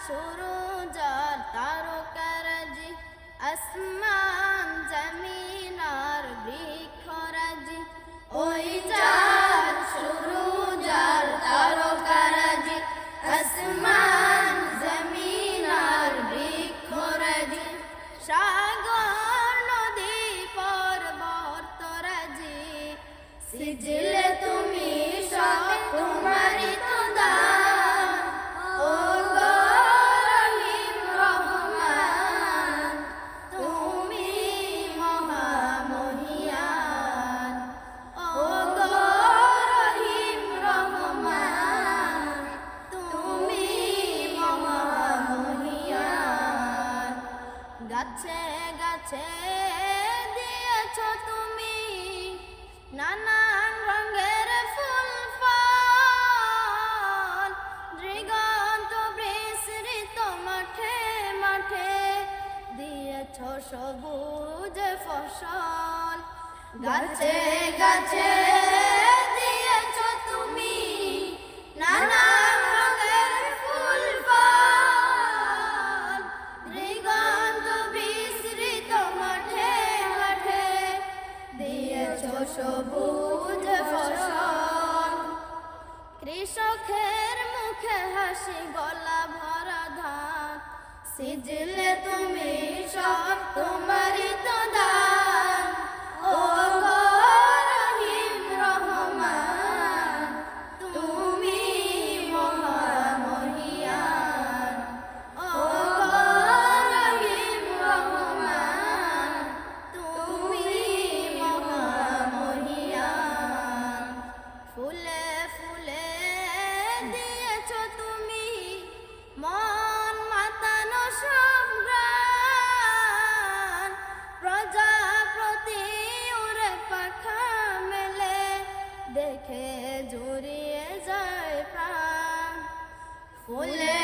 সুরুজ আর তারকারাজি, আসমান জমিন আর বৃক্ষরাজি। ওই চাঁদ সুরুজ আর তারকারাজি, আসমান জমিন আর বৃক্ষরাজি। সাগর নদী পর্বতরাজি, সিজলে তুমি সব তোমারই তো দান। ও গো রহিম রহমান, তুমি মহামহিয়ান। ও গো রহিম রহমান, তুমি মহামহিয়ান। গাছে গাছে দিয়েছ তুমি নানান রঙের ফুল ফল, দিগন্ত বিস্তৃত মাঠে মাঠে দিয়েছ সবুজ ফসল। গাছে গাছে দিয়েছ তুমি নানান রঙের ফুল ফল, দিগন্ত বিস্তৃত মাঠে মাঠে দিয়েছ সবুজ ফসল। কৃষকের মুখে হাসি, গলা ভরা ধান, সিজলে তুমি সব তোমারই তো দান। ও গো রহিম রহমান, তুমি মহামহিয়ান। ও গো রহিম রহমান, তুমি মহামহিয়ান। ফুলে ফুলে দিয়েছ তুমি মন মাতানো সব গান, প্রজাপতি উড়ে পাখা মেলে দেখে জুড়িয়ে যায় প্রাণ। ফুলে